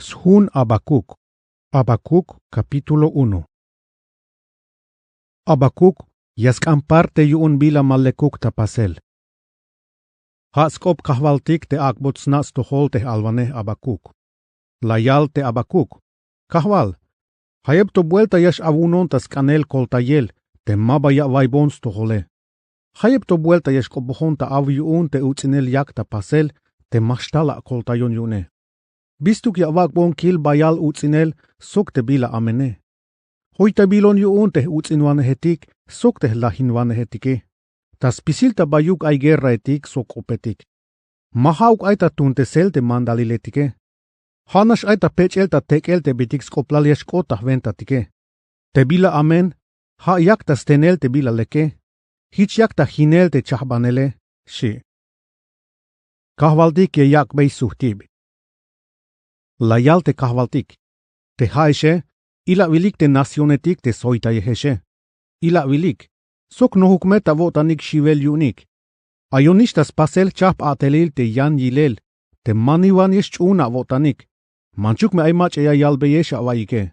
Shun Habacuc. Habacuc, capítulo 1. Habacuc, yaskamparte yuun bila malekuk tapasel. Haskop kahvaltik te akbotsnas toholte alvane Habacuc. Layal te Habacuc. Kahval. Hayeb to vuelta yash avunon tas kanel koltayel, te mabaya vaibons tohole. Hayeb to vuelta yash kobohon ta avyuun te utsinel yak tapasel, te mashtala koltayon yune. Bistuk ya vakbon kil bayal utsinel, sok te bila amene. Hoita bilon yuun te utsinwane hetik, sok te lahinwane hetike. Tas pisilta bayuk ay guerra etik sok opetik. Mahauk aita tunte sel te mandaliletike. Hanash aita pechelta tekel te bitik skoplaliash kota ventatike. Te bila amen, ha yakta stenel te bila leke. Hich yakta hinel te chahbanele, shi. Kahvaldik ye yak bay suhtib. Layal te kahvaltik. Te haeshe, ila vilik te nacionetik te soita yeheshe. Ila vilik. Sok no hukmeta votanik shivel yunik. Ayonishtas pasel chap atelil te yan yilel. Te maniwan yesh chuna votanik. Manchuk me aymach ya yalbeyesh avaike.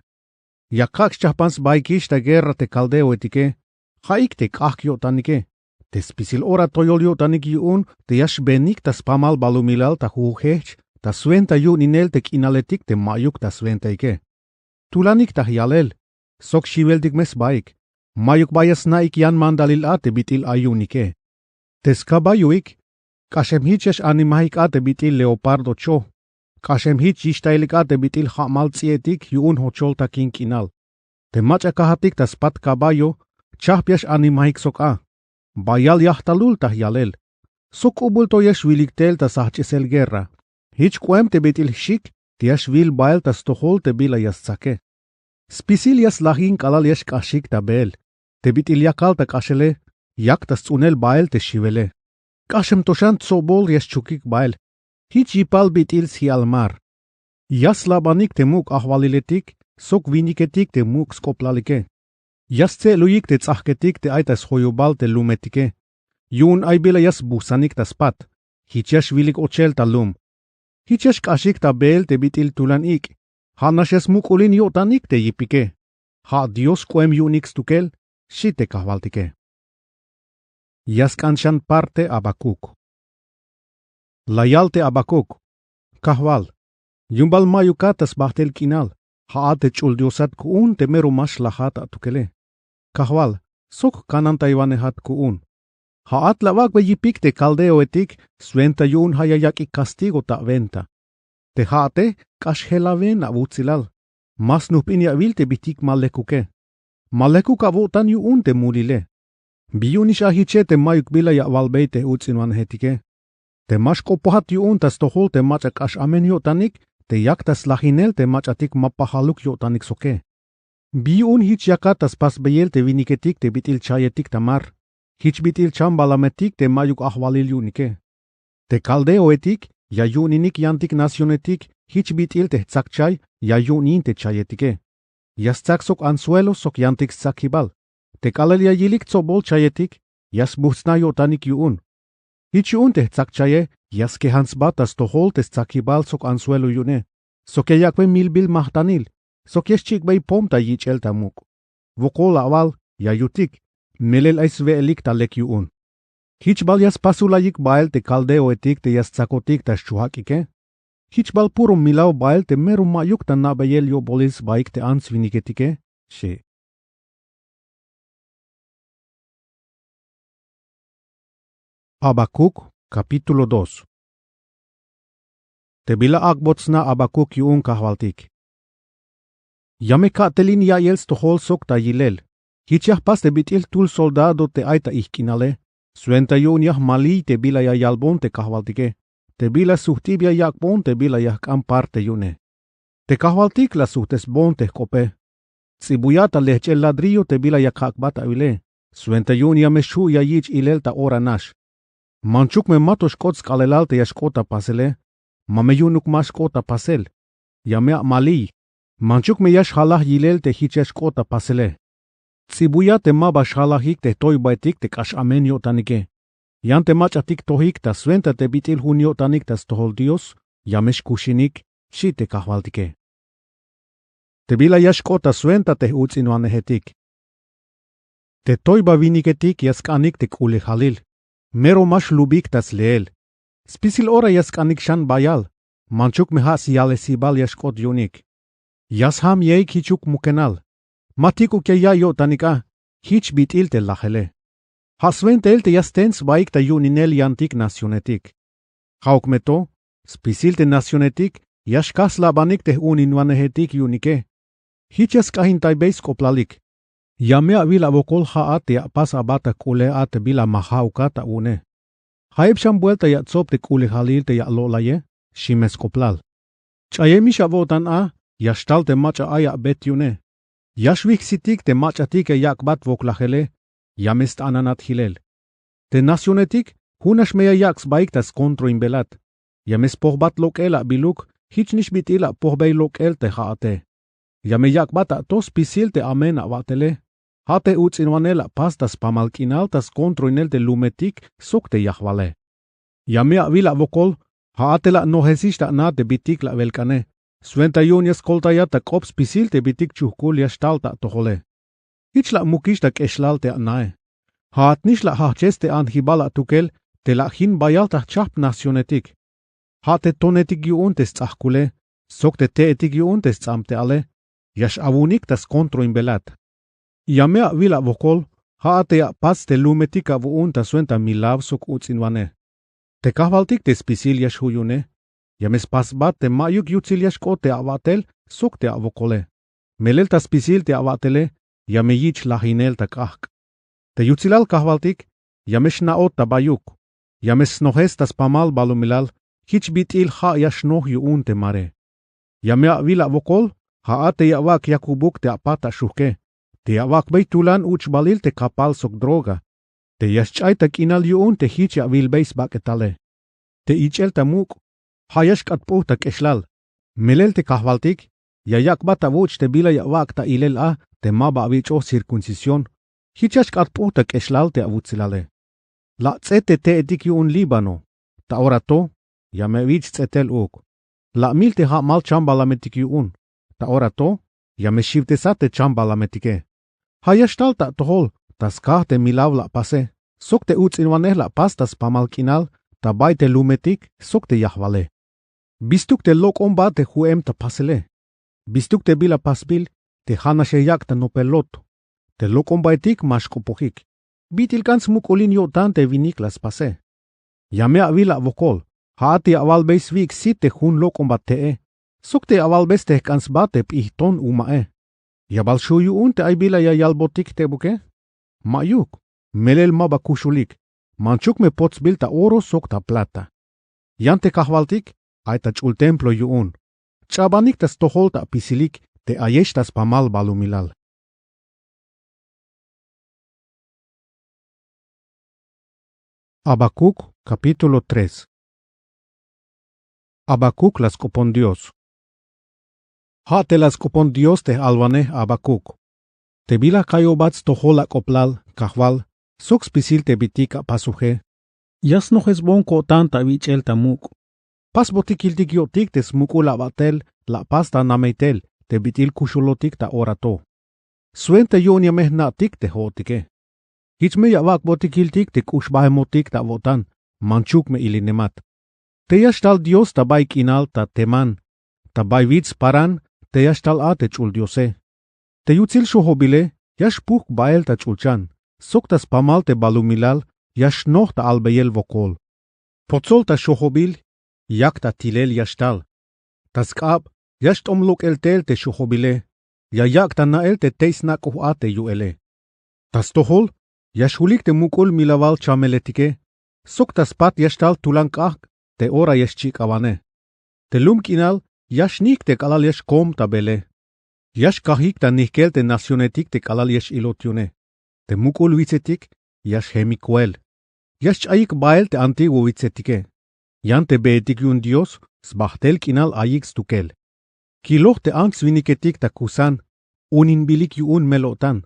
Yakak chapans baikish ta guerra te caldeo etike. Haik te kak yotanike. Te spisil ora toyol yotanik yun te yash benik tas pamal balumilal ta huhech. Ta suenta yun inel te kinaletik te mayuk ta suenta ike. Tulanik ta yalel. Sok shiveldik mes baik. Mayuk bayas naik yan mandalil ate bitil ayunike. Tes kabayuik. Kashem hichesh animahik ate bitil leopardo cho. Kashem hich ishtailik ate bitil hamal tsietik yun hochol ta kinkinal. Te macha kahatik ta spat kabayo. Chahpiash animahik sok a. Bayal yahtalul ta yalel. Sok ubulto yesh wiliktel ta sahchesel guerra. Hich kuem te bitil shik. Tiash vil bael ta stohol te bila yastsake. Spisil yas lahin kalal yesh kashik ta bel. Te bitil yakal ta kashele. Yak ta tsunel bael te shivele. Kashem toshan tsobol yesh chukik bael. Hich yipal bitil sialmar. Yas labanik te muk ahvaliletik. Sok viniketik te muk skoplalike. Yas te luyik te tsahketik te aitas hoyobal te lumetike. Yun ay bila yas busanik ta spat. Hich yash vilik ochel ta lum. Hichesh kashik ta bel te bitil tulan ik. Hanashes mukulin yotanik te yipike. Ha Dios kuem yunix tukel, shite kahvaltike. Yaskanshan parte Habacuc. Layal te Habacuc. Kahval. Yumbal mayukatas bahtel kinal. Ha ate chuldiosat kuun te meru mash lahat atukele. Kahval. Sok kanan taiwanehat kuun. Haat lawak be yipik te caldeo etik, suenta yun hayayak ik castigo ta venta. Te haate, kashhelaven avutsilal. Mas nupin ya vilte bitik malekuke. Malekuk avotan yun te mulile. Biyunish ahiche te mayuk bila ya valbeite utsinwan hetike. Te mash kopohat yun tas tohol te machak ash amen yotanik, te yak tas lahinel te machatik mapahaluk yotanik soke. Biyun hich yakatas pas beyel te viniketik te bitil chayetik tamar. Hich bitil chambalametik te mayuk ahvalil yunike. Te caldeo etik, ya yuninik yantik nacionetik, hich bitil te tzakchay, ya yunin te chayetike. Yas tzaksok ansuelo sok yantik tzakibal. Te kalel ya yilik tsobol chayetik, yas buhsna yotanik yun. Hich yun te tzakchaye, yas kehans batas tohol te tzakibal sok ansuelo yune. Sok yakwe milbil mahtanil, sok yes chikbay pomta yichel tamuk. Vokol aval, ya yutik. Melel ais veelik ta lek yuun. Hichbal yas pasulayik bael te caldeo etik te yas tsakotik ta shuhakike. Hichbal puro milaw bael te meru mayuk ta nabeyel yo bolis baik te ans viniketike. She. Habacuc, capítulo 2. Te bila akbotsna Habacuc yuun kahvaltik. Yame katelin ya yels tohol sok ta yilel. Hichah pas te bitil tul soldado te aita ihkinale. Suenta yun yah mali te bila ya yalbon te kahvaltike. Te bila suhtibia yakbon te bila yah kamparte yune. Te kahvaltik la suhtes bon te kope. Tsibuyata lehchel ladrillo te bila ya kakbata ule. Suenta yun ya meshu ya yich ilel ta ora nash. Manchuk me matos kots kalelal te yashkota pasele. Mame yunuk mas kota pasel. Ya mea mali. Manchuk me yash halah yilel te hichesh kota pasele. Tsibuya te maba shalahik te toy baitik te kash amen yotanike. Yan te machatik tohik ta suenta te bitil hun yotanik tas tohol Dios, yamesh kushinik, shi te kahvaltike. Te bila yashkota suenta te utsinoanehetik. Te toiba viniketik yaskanik te kule halil. Mero mash lubik tas leel. Spisil ora yaskanik shan bayal. Manchuk mehas yale sibal yashkot yunik. Yasham yeik hichuk mukenal. Matiku ke ya yo tanika. Hich bitil te lahele. Haswen te yastens baik ta yuninel yantik nasionetik. Hauk meto, spisil te nasionetik, yashkas labanik te uninwanehetik yunike. Hiches kahintai beis koplalik. Yamea vila vokol haat ya pas abata kule at bila mahauka ta une. Haib sham vuelta ya tsop te kule halil te ya lolaye, shimes koplal. Chayemisha votan a, yashtal te macha aya bet yune. Yashvik sitik te machatik yak bat voklahele, yamest ananat hilel. Te nasionetik, hunash meya yaks baiktas kontro imbelat. Yames pohbat lokela biluk, hichnish bitila pohbei lokel te haate. Yame yak bata tos pisil te amena vatele. Hate utsinwanela pastas pamalkinaltas kontroinel te lumetik sok te yahvale. Yamea vila vokol, haatela nohesista na te bitik la velkane. Sventa junias koltajata kops pisil te bitik chuhkul yashtalta tohole. Hichla mukista keshlal te anae. Haatnishla hacheste anhibala tukel te la hin bayalta chap nasionetik. Hate tonetik juuntes tsahkule, sok te teetik juuntes tsamte ale, yash avunik tas kontro imbelat. Yamea vila vokol, haatea pas te lumetika vuunta suenta milav sok utsinwane. Te kahvaltik te spisil yash huyune, yames pas bat te mayuk yutzil yashko te avatel sok te avokole. Melel ta spisil te avatele, yame yich lahinel ta kahk. Te yutzilal kahvaltik, yamesh naot ta bayuk, yames nohes tas pamal balumilal, hich bitil ha yash noh yuun te mare. Yamea vila vokol, haate yawak yakubuk te apata shuke. Te yawak beitulan uch balil te kapal sok droga. Te yaschai ta kinal yuun te hich ya vilbeis baketale. Te ichel ta muk, hayash katpuh ta keshlal. Melel te kahvaltik, yayak bata vuch te bila yawak ta ilel a te maba avich o circuncisión. Hichash katpuh ta keshlal te avutzilale. La tsete te etik yuun Libano. Ta orato, yamevich tsetel uk. La mil te ha mal chambalametik yuun. Ta orato, yameshivtesate chambalamετike. Hayashtalta tohol, tas kahte milavla pase, sokte utsinwanehla pastas pamalkinal, ta baite lumetik, sokte yahvale. Bistukte lok omba te huem ta pasele. Bistukte bila pasbil, te hanasheyak ta nopelot. Te lok ombaitik mashkopohik. Bitilkans mukolin yotan te viniklas pase. Yamea vila vokol, haati avalbeis vik site hun lok ombatee. Sokte avalbes te kans bate pihton umae. Yabal shuyu unte ay bila ya yalbotik te buke? Mayuk, melel maba kushulik, manchuk me potsbil ta oro sok ta plata. Yante kahvaltik, ay ta chul templo yuun. Chabanik tas tohol ta pisilik, te ayesh tas pamal balumilal. Habacuc, capítulo 3. Habacuc las copon Dios. Ha te las copon Dios te alvane Habacuc. Te bila kayobats tohola koplal, kahval, sox pisil te bitika pasuje. Yas no es bonko tanta vichel tamuk. Pas botikiltik yotik te smukula batel, la pasta nameitel, te bitil kushulotik ta orato. Suente yonia mehnatik te hotike. Hichme yavak botikiltik te kushbahemotik ta votan, manchuk me ilinemat. Te yashtal Dios ta baik inal ta teman, ta baivits paran, te yashtal ate chul Diose. Te yutzil shohobile, yash puk bael ta chulchan, soktas pamal te balumilal, yash noh ta albeyel vokol. Potzol ta shohobil, yak ta tilel yashtal. Tas kaab, yash tomluk el tel te shohobile, ya yak ta nael te teisnak ate yuele. Tas tohol, yashulik te mukul milaval chameletike, soktas pat yashtal tulankak, te ora yashchik avane. Te lumkinal, yash nik te kalal yash kom tabele. Yash kahik ta nihkel te nasionetik te kalal yash ilotione. Te mukul vitzetik, yash hemikuel. Yash ayik bael te antiguo vitzetike. Yan te beetik yun Dios, sbahtel kinal ayik stukel. Kiloh te anks viniketik ta kusan, unin bilik yun melotan.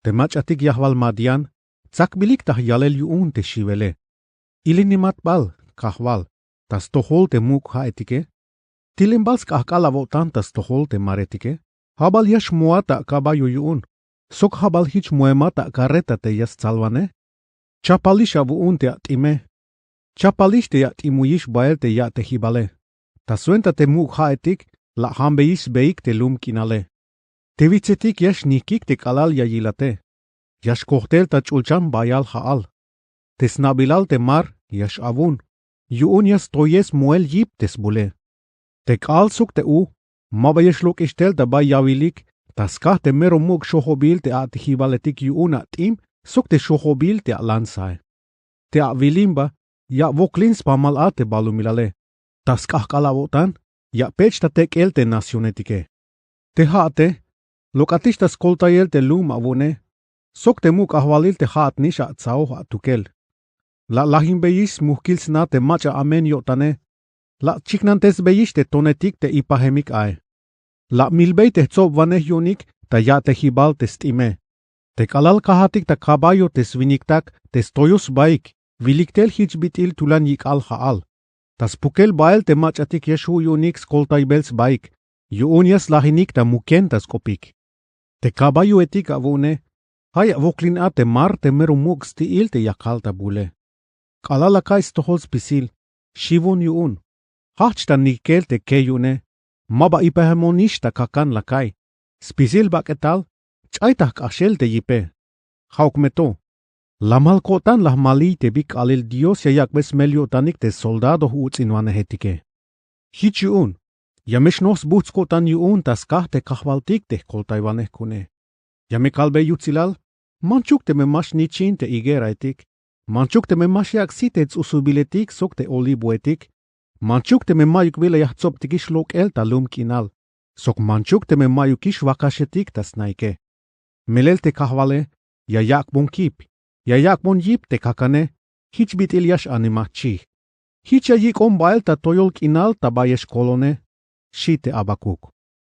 Te machatik yahval madian, tsak bilik ta yalel yun te shivele. Ilinimat bal, kahval, tas tohol te muk haetike. Tilimbals kahkala votan tas tohol te maretike. Habal yash muata caballo yuun. Sok habal hich muemata carreta te yas salvane. Chapalisha vuun te atime. Chapalish te atimuyish bael te ya te hibale. Ta suenta te muk haetik la hambeis beik te lum kinale. Te vitzetik yash nikik te kalal ya yilate. Yash kohtel ta chulchan bayal haal. Te snabilal te mar yash avun. Yuun yas toyes muel yip tes bule. Te kal suk te u. Mabayesh lok ishtel ta bay yavilik. Tas te mero muk shohobil te at hibaletik yuun atim. Suk te shohobil te lansae. Te vilimba ya voklins pamal ate balumilale. Tas kalavotan ya pechta tek el te nacionetike. Te haate. Lokatish tas koltayel te lum avune. Sok te muk ahvalil te haat nisha atsao atukel. La lahimbeis muhkils na te macha amen yotane. La chiknantes beis te tonetik te ipahemik ae. La milbei te tsob vaneh yonik ta ya te hibal te stime. Te kalal kahatik ta caballo te sviniktak te stoyos baik. Viliktel hichbitil tulan yik al haal. Tas pukel bael te machatik yeshu yonik skoltaibels baik. Yuunias lahinik ta muken tas kopik. Te caballo etik avune. Haya voklin ate mar te mero muk stiil te yakalta bule. Kalala kai stohols pisil. Shivun yuun. Hachta nikel te keyune. Maba ipahemonishta kakan lakai. Spisil baketal. Chaitak ashel te yipe. Hauk meto. Lamal kotan lah mali te bik alil Dios yayak bes meliotanik te soldado huuts inwane hetike. Hich yuun. Yameshnos buts kotan yuun tas te kahvaltik te koltaivaneh kune. Yame kalbe yutzilal. Manchuk te me mash nichin te igeraitik. Manchuk te me mash yak sitets usubiletik sok te olibuetik. Manchuk te me mayuk vile yahtsop tikish lok el talum kinal. Sok manchuk te me mayukish vakashetik tas naike. Melel te kahvale. Yayak bon kip. Yayak bon yip te kakane. Hich bit ilyash animachi. Hich yayik on bael ta toyol kinal ta bayesh kolone. Shite abakuk.